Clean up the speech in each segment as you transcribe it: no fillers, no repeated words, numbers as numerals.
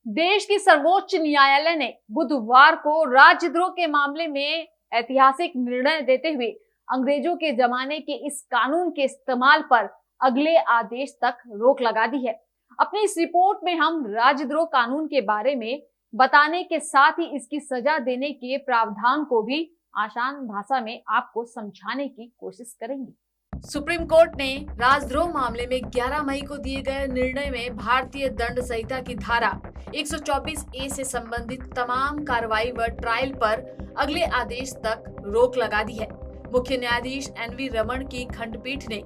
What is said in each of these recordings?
देश की सर्वोच्च न्यायालय ने बुधवार को राजद्रोह के मामले में ऐतिहासिक निर्णय देते हुए अंग्रेजों के जमाने के इस कानून के इस्तेमाल पर अगले आदेश तक रोक लगा दी है। अपनी इस रिपोर्ट में हम राजद्रोह कानून के बारे में बताने के साथ ही इसकी सजा देने के प्रावधान को भी आसान भाषा में आपको समझाने की कोशिश करेंगे। सुप्रीम कोर्ट ने राजद्रोह मामले में 11 मई को दिए गए निर्णय में भारतीय दंड संहिता की धारा 124 ए से संबंधित तमाम कार्रवाई व ट्रायल पर अगले आदेश तक रोक लगा दी है। मुख्य न्यायाधीश एनवी रमन की खंडपीठ ने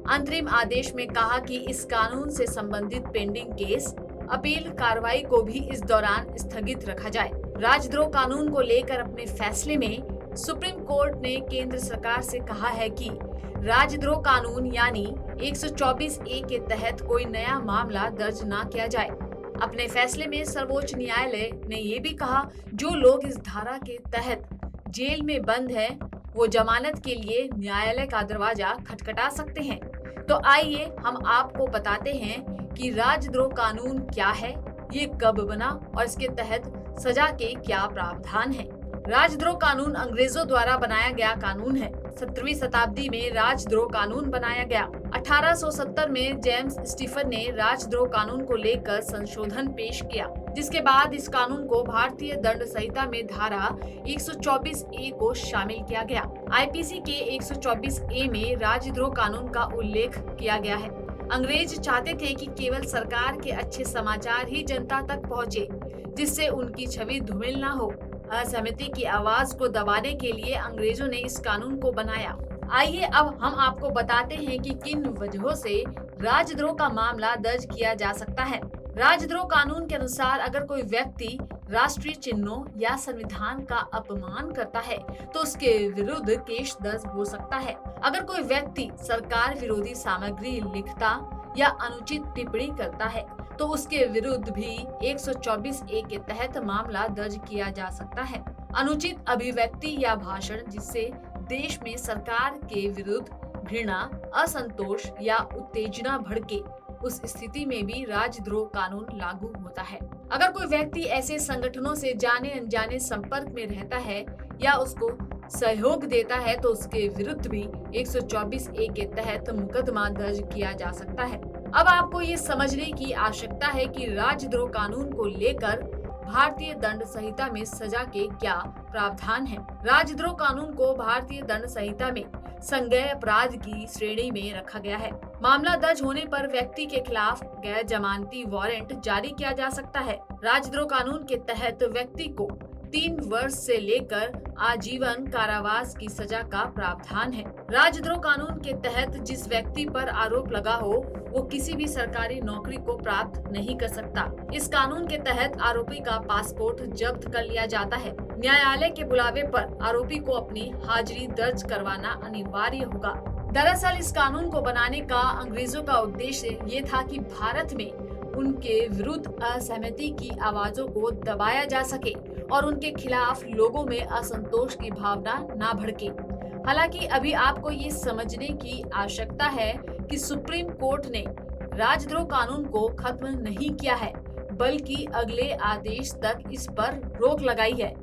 अंतरिम आदेश में कहा कि इस कानून से संबंधित पेंडिंग केस, अपील कार्रवाई को भी इस दौरान स्थगित रखा जाए। राजद्रोह कानून को लेकर अपने फैसले में सुप्रीम कोर्ट ने केंद्र सरकार से कहा है कि राजद्रोह कानून यानी 124 ए के तहत कोई नया मामला दर्ज न किया जाए। अपने फैसले में सर्वोच्च न्यायालय ने ये भी कहा, जो लोग इस धारा के तहत जेल में बंद हैं, वो जमानत के लिए न्यायालय का दरवाजा खटखटा सकते हैं। तो आइए हम आपको बताते हैं कि राजद्रोह कानून क्या है, ये कब बना और इसके तहत सजा के क्या प्रावधान हैं। राजद्रोह कानून अंग्रेजों द्वारा बनाया गया कानून है। 17वीं शताब्दी में राजद्रोह कानून बनाया गया। 1870 में जेम्स स्टीफन ने राजद्रोह कानून को लेकर संशोधन पेश किया, जिसके बाद इस कानून को भारतीय दंड संहिता में धारा 124 ए को शामिल किया गया। आईपीसी के 124 ए में राजद्रोह कानून का उल्लेख किया गया है। अंग्रेज चाहते थे कि केवल सरकार के अच्छे समाचार ही जनता तक पहुँचे, जिससे उनकी छवि धूमिल न हो। असहमति की आवाज को दबाने के लिए अंग्रेजों ने इस कानून को बनाया। आइए अब हम आपको बताते हैं कि किन वजहों से राजद्रोह का मामला दर्ज किया जा सकता है। राजद्रोह कानून के अनुसार अगर कोई व्यक्ति राष्ट्रीय चिन्हों या संविधान का अपमान करता है तो उसके विरुद्ध केस दर्ज हो सकता है। अगर कोई व्यक्ति सरकार विरोधी सामग्री लिखता या अनुचित टिप्पणी करता है तो उसके विरुद्ध भी 124 ए के तहत मामला दर्ज किया जा सकता है। अनुचित अभिव्यक्ति या भाषण जिससे देश में सरकार के विरुद्ध घृणा, असंतोष या उत्तेजना भड़के, उस स्थिति में भी राजद्रोह कानून लागू होता है। अगर कोई व्यक्ति ऐसे संगठनों से जाने अनजाने संपर्क में रहता है या उसको सहयोग देता है तो उसके विरुद्ध भी 124 ए के तहत मुकदमा दर्ज किया जा सकता है। अब आपको ये समझने की आवश्यकता है कि राजद्रोह कानून को लेकर भारतीय दंड संहिता में सजा के क्या प्रावधान हैं। राजद्रोह कानून को भारतीय दंड संहिता में संज्ञेय अपराध की श्रेणी में रखा गया है। मामला दर्ज होने पर व्यक्ति के खिलाफ गैर जमानती वारंट जारी किया जा सकता है। राजद्रोह कानून के तहत व्यक्ति को 3 वर्ष से लेकर आजीवन कारावास की सजा का प्रावधान है। राजद्रोह कानून के तहत जिस व्यक्ति पर आरोप लगा हो वो किसी भी सरकारी नौकरी को प्राप्त नहीं कर सकता। इस कानून के तहत आरोपी का पासपोर्ट जब्त कर लिया जाता है। न्यायालय के बुलावे पर आरोपी को अपनी हाजिरी दर्ज करवाना अनिवार्य होगा। दरअसल इस कानून को बनाने का अंग्रेजों का उद्देश्य ये था कि भारत में उनके विरुद्ध असहमति की आवाजों को दबाया जा सके और उनके खिलाफ लोगों में असंतोष की भावना ना भड़के। हालांकि अभी आपको ये समझने की आवश्यकता है कि सुप्रीम कोर्ट ने राजद्रोह कानून को खत्म नहीं किया है, बल्कि अगले आदेश तक इस पर रोक लगाई है।